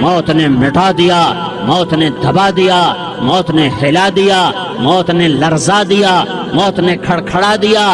موت نے مٹا دیا، موت نے دبا دیا، موت نے ہلا دیا، موت نے لرزا دیا، موت نے کھڑکھڑا دیا۔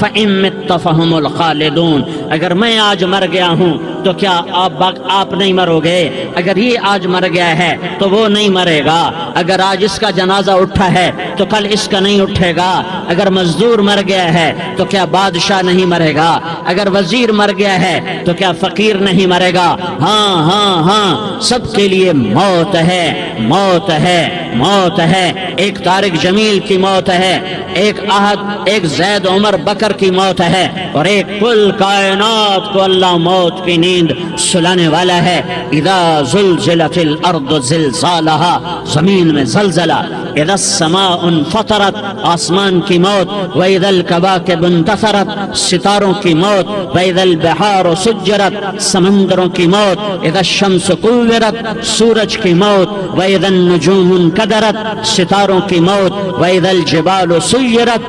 فَإِن مِتَّ فَهُمُ الْخَالِدُونَ، اگر میں آج مر گیا ہوں تو کیا آپ نہیں مرو گے؟ اگر یہ آج مر گیا ہے تو وہ نہیں مرے گا، اگر آج اس کا جنازہ اٹھا ہے تو کل اس کا نہیں اٹھے گا، اگر مزدور مر گیا ہے تو کیا بادشاہ نہیں مرے گا، اگر وزیر مر گیا ہے تو کیا فقیر نہیں مرے گا؟ ہاں ہاں ہاں، سب کے لیے موت ہے، موت ہے، موت ہے۔ ایک طارق جمیل کی موت ہے، ایک زید عمر بکر کی موت ہے، اور ایک کل کائنات کو اللہ موت کی نیند سلانے والا ہے۔ اذا زلزلت الارض زلزالہا، زمین میں زلزلہ، اذا السماء انفطرت، آسمان کی موت، واذا الکواکب انتثرت، ستاروں کی موت، واذا البحار سجرت، سمندروں کی موت، اذا الشمس کورت، سورج کی موت، واذا النجوم انکدرت، ستاروں کی موت، واذا الجبال سیرت،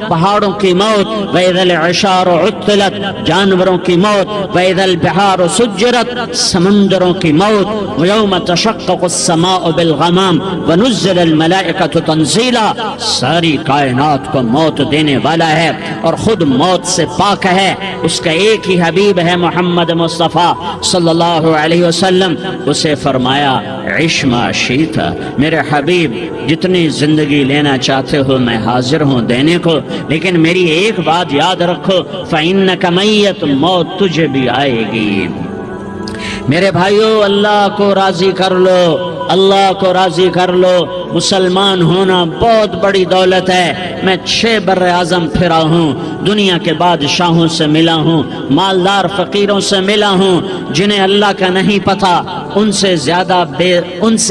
پہاڑوں کی موت، واذا العشار عطلت، جانوروں کی موت، واذا البحار سجرت، سمندروں کی موت، ویوم تشقق السماء بالغمام ونزل الملائکۃ تنزیلا، ساری کائنات کو موت دینے والا ہے اور خود موت سے پاک ہے۔ اس کا ایک ہی حبیب ہے محمد مصطفیٰ صلی اللہ علیہ وسلم، اسے فرمایا عش ما شئت، میرے حبیب جتنی زندگی لینا چاہتے ہو میں حاضر ہوں دینے کو، لیکن میری ایک بات یاد رکھو، فَإِنَّكَ مَيَّتٌ، موت تجھے بھی آئے گی۔ میرے بھائیو، اللہ کو راضی کر لو، اللہ کو راضی کر لو۔ مسلمان ہونا بہت بڑی دولت ہے۔ میں 6 بر اعظم پھرا ہوں، دنیا کے بادشاہوں سے ملا ہوں، مالدار فقیروں سے ملا ہوں، جنہیں اللہ کا نہیں پتہ، ان سے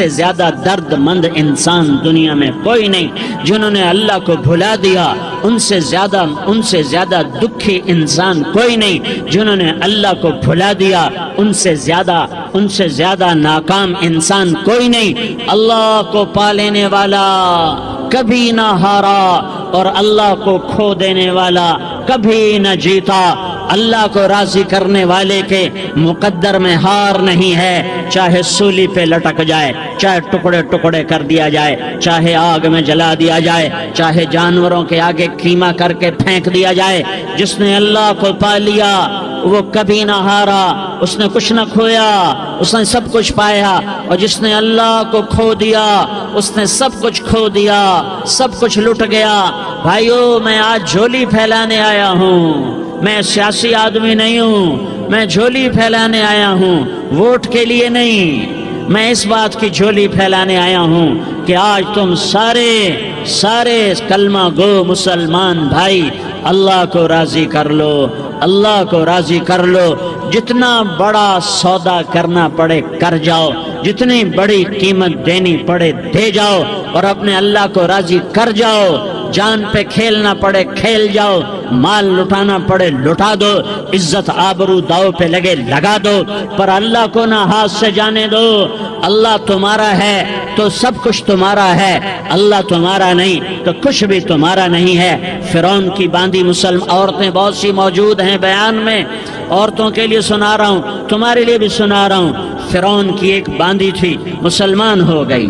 زیادہ درد مند انسان دنیا میں کوئی نہیں۔ جنہوں نے اللہ کو بھلا دیا، ان سے زیادہ دکھی انسان کوئی نہیں۔ جنہوں نے اللہ کو بھلا دیا، ان سے زیادہ ناکام انسان کوئی نہیں۔ اللہ کو پا لینے والا کبھی نہ ہارا، اور اللہ کو کھو دینے والا کبھی نہ جیتا۔ اللہ کو راضی کرنے والے کے مقدر میں ہار نہیں ہے، چاہے سولی پہ لٹک جائے، چاہے ٹکڑے ٹکڑے کر دیا جائے، چاہے آگ میں جلا دیا جائے، چاہے جانوروں کے آگے قیمہ کر کے پھینک دیا جائے۔ جس نے اللہ کو پا لیا وہ کبھی نہ ہارا، اس نے کچھ نہ کھویا، اس نے سب کچھ پایا۔ اور جس نے اللہ کو کھو دیا اس نے سب کچھ کھو دیا، سب کچھ لٹ گیا۔ بھائیو، میں آج جھولی پھیلانے آیا ہوں، میں سیاسی آدمی نہیں ہوں، میں جھولی پھیلانے آیا ہوں، ووٹ کے لیے نہیں۔ میں اس بات کی جھولی پھیلانے آیا ہوں کہ آج تم سارے کلمہ گو مسلمان بھائی اللہ کو راضی کر لو، اللہ کو راضی کر لو۔ جتنا بڑا سودا کرنا پڑے کر جاؤ، جتنی بڑی قیمت دینی پڑے دے جاؤ، اور اپنے اللہ کو راضی کر جاؤ۔ جان پہ کھیلنا پڑے کھیل جاؤ، مال لٹانا پڑے لٹا دو، عزت آبرو داؤ پہ لگے لگا دو، پر اللہ کو نہ ہاتھ سے جانے دو۔ اللہ تمہارا ہے تو سب کچھ تمہارا ہے، اللہ تمہارا نہیں تو کچھ بھی تمہارا نہیں ہے۔ فرعون کی باندھی مسلم عورتیں بہت سی موجود ہیں بیان میں، عورتوں کے لیے سنا رہا ہوں، تمہارے لیے بھی سنا رہا ہوں۔ فرعون کی ایک باندھی تھی، مسلمان ہو گئی۔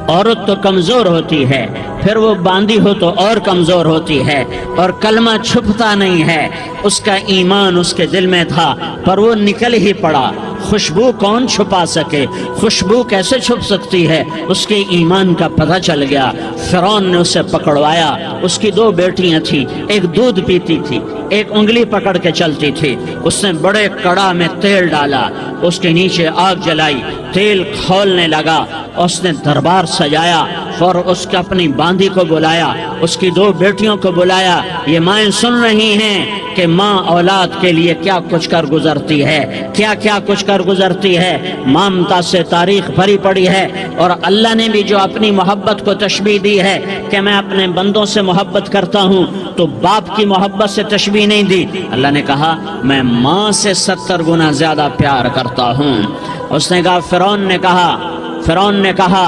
عورت تو کمزور ہوتی ہے، پھر وہ باندھی ہو تو اور کمزور ہوتی ہے، اور کلمہ چھپتا نہیں ہے۔ اس کا ایمان اس کے دل میں تھا، پر وہ نکل ہی پڑا۔ خوشبو کون چھپا سکے؟ خوشبو کیسے چھپ سکتی ہے؟ اس کے ایمان کا پتہ چل گیا۔ فرعون نے اسے پکڑوایا۔ اس کی 2 بیٹیاں تھیں، ایک دودھ پیتی تھی، ایک انگلی پکڑ کے چلتی تھی۔ اس نے بڑے کڑا میں تیل ڈالا، اس کے نیچے آگ جلائی، تیل کھولنے لگا۔ اس نے دربار سجایا اور اس کے اپنی باندھی کو بلایا، اس کی 2 بیٹیوں کو بلایا۔ یہ مائیں سن رہی ہیں کہ ماں اولاد کے لیے کیا کچھ کر گزرتی ہے، کیا کچھ کر گزرتی ہے۔ مامتا سے تاریخ بھری پڑی ہے، اور اللہ نے بھی جو اپنی محبت کو تشبیہ دی ہے کہ میں اپنے بندوں سے محبت کرتا ہوں، تو باپ کی محبت سے تشبیہ نہیں دی۔ اللہ نے کہا میں ماں سے 70 گنا زیادہ پیار کرتا ہوں۔ اس نے کہا فرعون نے کہا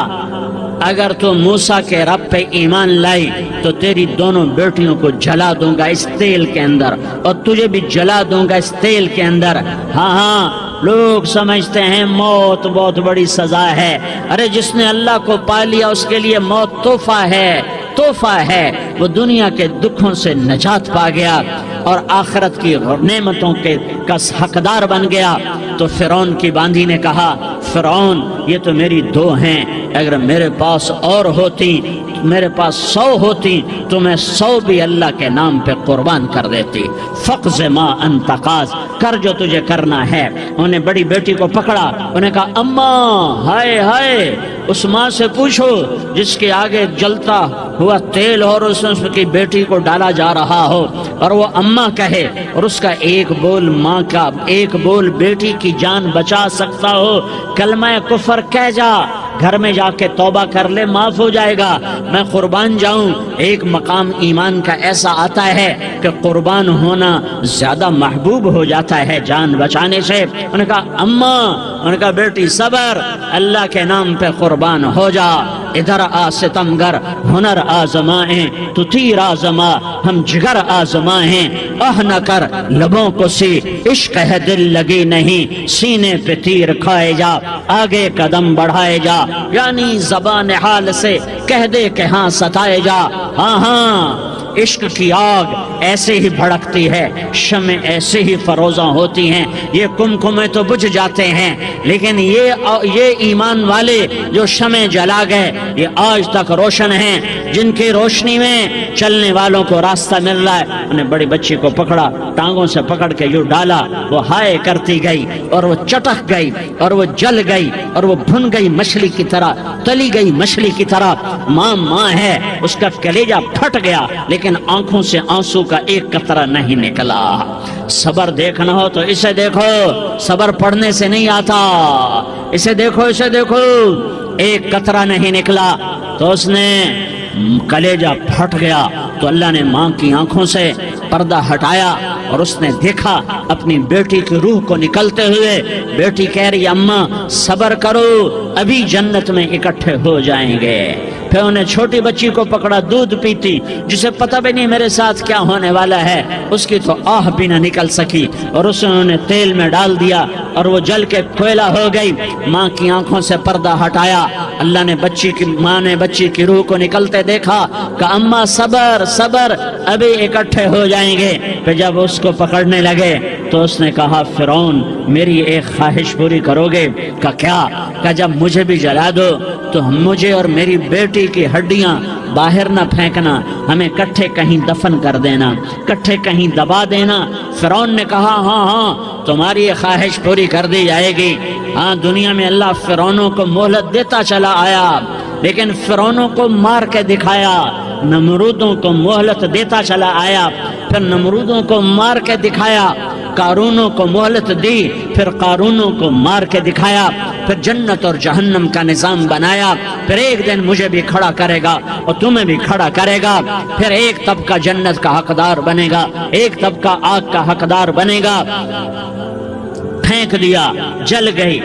اگر تو موسیٰ کے رب پہ ایمان لائی تو تیری دونوں بیٹیوں کو جلا دوں گا اس تیل کے اندر، اور تجھے بھی جلا دوں گا اس تیل کے اندر۔ ہاں لوگ سمجھتے ہیں موت بہت بڑی سزا ہے. ارے جس نے اللہ کو پا لیا اس کے لیے موت تحفہ ہے، تحفہ ہے. وہ دنیا کے دکھوں سے نجات پا گیا اور آخرت کی نعمتوں کے کا حقدار بن گیا. تو فرعون کی باندھی نے کہا فرعون یہ تو میری 2 ہیں، اگر میرے پاس اور ہوتی، میرے پاس 100 ہوتی تو میں 100 بھی اللہ کے نام پہ قربان کر دیتی. فقض ما انت قاض، کر جو تجھے کرنا ہے. انہوں نے بڑی بیٹی کو پکڑا، انہوں نے کہا اماں ہائے ہائے، اس ماں سے پوچھو جس کے آگے جلتا ہوا تیل اور اس کی بیٹی کو ڈالا جا رہا ہو اور وہ اماں کہے اور اس کا ایک بول ماں کا، ایک بول بیٹی کی جان بچا سکتا ہو. کلمہ کفر کہہ جا، گھر میں جا کے توبہ کر لے، معاف ہو جائے گا. میں قربان جاؤں. ایک مقام ایمان کا ایسا آتا ہے کہ قربان ہونا زیادہ محبوب ہو جاتا ہے جان بچانے سے. انہوں نے کہا اماں، انہوں نے کہا بیٹی صبر، اللہ کے نام پہ قربان ہو جا. ادھر آ ستمگر، ہنر آزمائیں تو تیر آزما، ہم جگر آزمائیں. نہ کر لبوں کو سی، عشق ہے دل لگی نہیں، سینے پہ تیر کھائے جا، آگے قدم بڑھائے جا. یعنی زبان حال سے کہہ دے کہ ہاں ستائے جا. ہاں ہاں عشق کی آگ ایسے ہی بھڑکتی ہے، شمع ایسے ہی فروزاں ہوتی ہیں. یہ کمکمے تو بجھ جاتے ہیں، لیکن یہ ایمان والے جو شمع جلا گئے یہ آج تک روشن ہیں، جن کی روشنی میں چلنے والوں کو راستہ مل رہا ہے. انہیں بڑی بچی کو پکڑا، ٹانگوں سے پکڑ کے یوں ڈالا، وہ ہائے کرتی گئی اور وہ چٹک گئی اور وہ جل گئی اور وہ بھن گئی مچھلی کی طرح، تلی گئی مچھلی کی طرح. ماں ہے، اس کا کلیجہ پھٹ گیا لیکن آنکھوں سے آنسو کا ایک قطرہ نہیں نکلا. صبر دیکھنا ہو تو اسے دیکھو، صبر پڑھنے سے نہیں آتا. اسے دیکھو، اسے دیکھو، ایک قطرہ نہیں نکلا تو اس نے کلیجہ پھٹ گیا. تو اللہ نے ماں کی آنکھوں سے پردہ ہٹایا اور اس نے دیکھا اپنی بیٹی کی روح کو نکلتے ہوئے. بیٹی کہہ رہی اماں صبر کرو، ابھی جنت میں اکٹھے ہو جائیں گے. پھر انہیں چھوٹی بچی کو پکڑا، دودھ پیتی، جسے پتہ بھی نہیں میرے ساتھ کیا ہونے والا ہے. اس کی تو آہ بھی نہ نکل سکی اور اسے انہوں نے تیل میں ڈال دیا اور وہ جل کے کوئلہ ہو گئی. ماں کی آنکھوں سے پردہ ہٹایا. اللہ نے ماں نے بچی کی روح کو نکلتے دیکھا کہ اماں صبر صبر، ابھی اکٹھے ہو جائیں گے. پھر جب اس کو پکڑنے لگے تو اس نے کہا فرعون میری ایک خواہش پوری کرو گے؟ کہ کیا؟ کہ جب مجھے بھی جلا دو تو مجھے اور میری بیٹی کی ہڈیاں باہر نہ پھینکنا، ہمیں کٹھے کہیں دفن کر دینا، کٹھے کہیں دبا دینا. فرعون نے کہا ہاں ہاں تمہاری یہ خواہش پوری کر دی جائے گی. ہاں دنیا میں اللہ فرعونوں کو مہلت دیتا چلا آیا، لیکن فرعونوں کو مار کے دکھایا. نمرودوں کو مہلت دیتا چلا آیا، پھر نمرودوں کو مار کے دکھایا. قارونوں کو مہلت دی، پھر قارونوں کو مار کے دکھایا. پھر جنت اور جہنم کا نظام بنایا. پھر ایک دن مجھے بھی کھڑا کرے گا اور تمہیں بھی کھڑا کرے گا. پھر ایک طبقہ جنت کا حقدار بنے گا، ایک طبقہ آگ کا حقدار بنے گا. پھینک دیا، جل گئی،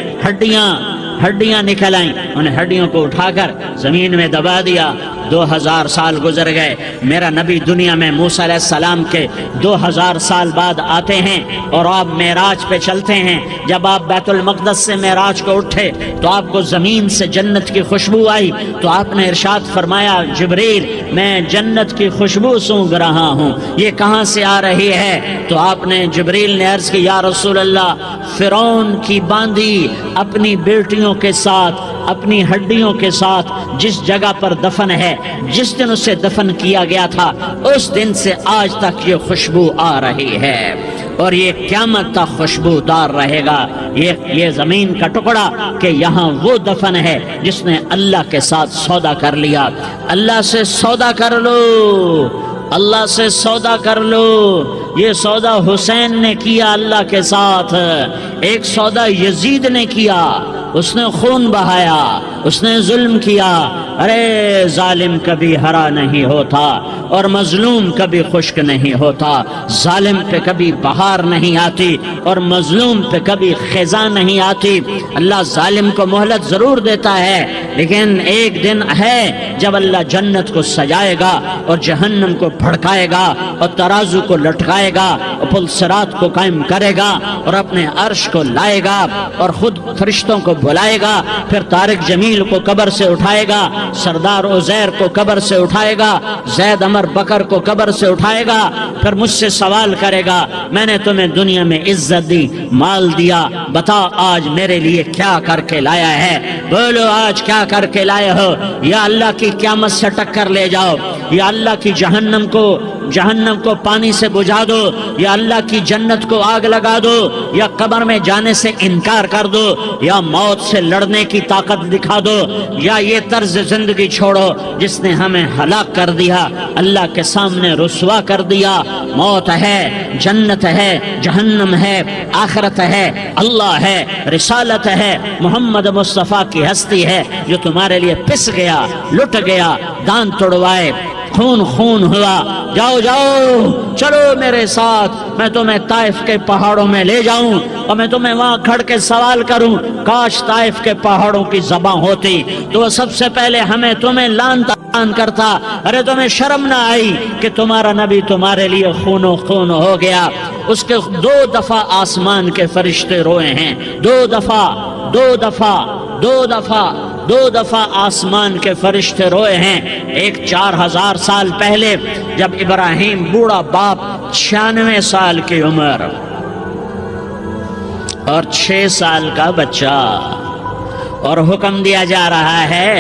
ہڈیاں نکل آئیں. انہیں ہڈیوں کو اٹھا کر زمین میں دبا دیا. 2000 سال گزر گئے. میرا نبی دنیا میں موسیٰ علیہ السلام کے 2000 سال بعد آتے ہیں اور آپ معراج پہ چلتے ہیں. جب آپ بیت المقدس سے معراج کو اٹھے تو آپ کو زمین سے جنت کی خوشبو آئی. تو آپ نے ارشاد فرمایا جبریل میں جنت کی خوشبو سونگھ رہا ہوں، یہ کہاں سے آ رہی ہے؟ تو آپ نے جبریل نے عرض کی یا رسول اللہ فرعون کی باندھی اپنی بیٹیوں کے ساتھ، اپنی ہڈیوں کے ساتھ جس جگہ پر دفن ہے، جس دن اسے دفن کیا گیا تھا اس دن سے آج تک یہ خوشبو آ رہی ہے اور یہ قیامت تک خوشبودار رہے گا. یہ زمین کا ٹکڑا کہ یہاں وہ دفن ہے جس نے اللہ کے ساتھ سودا کر لیا. اللہ سے سودا کر لو، اللہ سے سودا کر لو. یہ سودا حسین نے کیا اللہ کے ساتھ، ایک سودا یزید نے کیا. اس نے خون بہایا، اس نے ظلم کیا۔ ارے ظالم کبھی ہرا نہیں ہوتا اور مظلوم کبھی خشک نہیں ہوتا، ظالم پہ کبھی بہار نہیں آتی اور مظلوم پہ کبھی خزاں نہیں آتی۔ اللہ ظالم کو مہلت ضرور دیتا ہے، لیکن ایک دن ہے جب اللہ جنت کو سجائے گا اور جہنم کو بھڑکائے گا اور ترازو کو لٹکائے گا اور پل صراط کو قائم کرے گا اور اپنے عرش کو لائے گا اور خود فرشتوں کو بلائے گا، پھر طارق جمیل کو قبر سے اٹھائے گا، سردار عزیر کو قبر سے اٹھائے گا، زید عمر بکر کو قبر سے اٹھائے گا، پھر مجھ سے سوال کرے گا میں نے تمہیں دنیا میں عزت دی، مال دیا، بتا آج میرے لیے کیا کر کے لایا ہے؟ بولو آج کیا کر کے لائے ہو؟ یا اللہ کی قیامت سے ٹکر لے جاؤ، یا اللہ کی جہنم کو پانی سے بجھا دو، یا اللہ کی جنت کو آگ لگا دو، یا قبر میں جانے سے انکار کر دو، یا موت سے لڑنے کی طاقت دکھا دو، یا یہ طرز زندگی چھوڑو جس نے ہمیں ہلاک کر دیا، اللہ کے سامنے رسوا کر دیا۔ موت ہے، جنت ہے، جہنم ہے، آخرت ہے، اللہ ہے، رسالت ہے، محمد مصطفیٰ کی ہستی ہے جو تمہارے لیے پس گیا، لٹ گیا، دان توڑوائے، خون ہوا۔ جاؤ چلو میرے ساتھ، میں تمہیں طائف کے پہاڑوں میں لے جاؤں اور میں تمہیں وہاں کھڑ کے سوال کروں، کاش طائف کے پہاڑوں کی زبان ہوتی تو وہ سب سے پہلے تمہیں لان کرتا۔ ارے تمہیں شرم نہ آئی کہ تمہارا نبی تمہارے لیے خون ہو گیا؟ اس کے 2 دفعہ آسمان کے فرشتے روئے ہیں، 2 دفعہ آسمان کے فرشتے روئے ہیں۔ ایک 4000 سال پہلے جب ابراہیم بوڑھا باپ، 96 سال کی عمر اور 6 سال کا بچہ، اور حکم دیا جا رہا ہے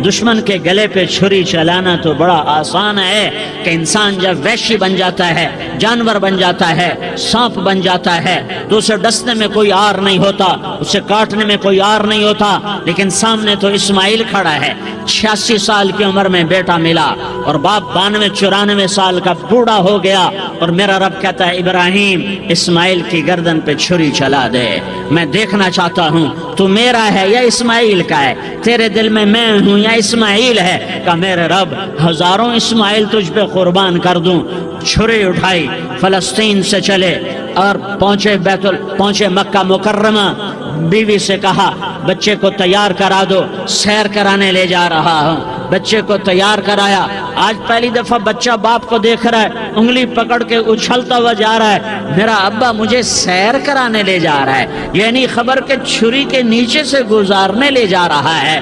دشمن کے گلے پہ چھری چلانا تو بڑا آسان ہے کہ انسان جب وحشی بن جاتا ہے، جانور بن جاتا ہے، سانپ بن جاتا ہے تو اسے ڈسنے میں کوئی آر نہیں ہوتا، اسے کاٹنے میں کوئی آر نہیں ہوتا، لیکن سامنے تو اسماعیل کھڑا ہے، 86 سال کی عمر میں بیٹا ملا اور باپ 92-94 سال کا بوڑھا ہو گیا، اور میرا رب کہتا ہے ابراہیم اسماعیل کی گردن پہ چھری چلا دے، میں دیکھنا چاہتا ہوں تو میرا ہے یا اسماعیل کا ہے، تیرے دل میں میں ہوں یا اسماعیل ہے؟ کہ میرے رب ہزاروں اسماعیل تجھ پہ قربان کر دوں۔ چھری اٹھائی، فلسطین سے چلے اور پہنچے مکہ مکرمہ، بیوی سے کہا بچے کو تیار کرا دو، سیر کرانے لے جا رہا ہوں۔ بچے کو تیار کرایا، آج پہلی دفعہ بچہ باپ کو دیکھ رہا ہے، انگلی پکڑ کے اچھلتا ہوا جا رہا ہے، میرا ابا مجھے سیر کرانے لے جا رہا ہے، یعنی خبر کے چھری کے نیچے سے گزارنے لے جا رہا ہے۔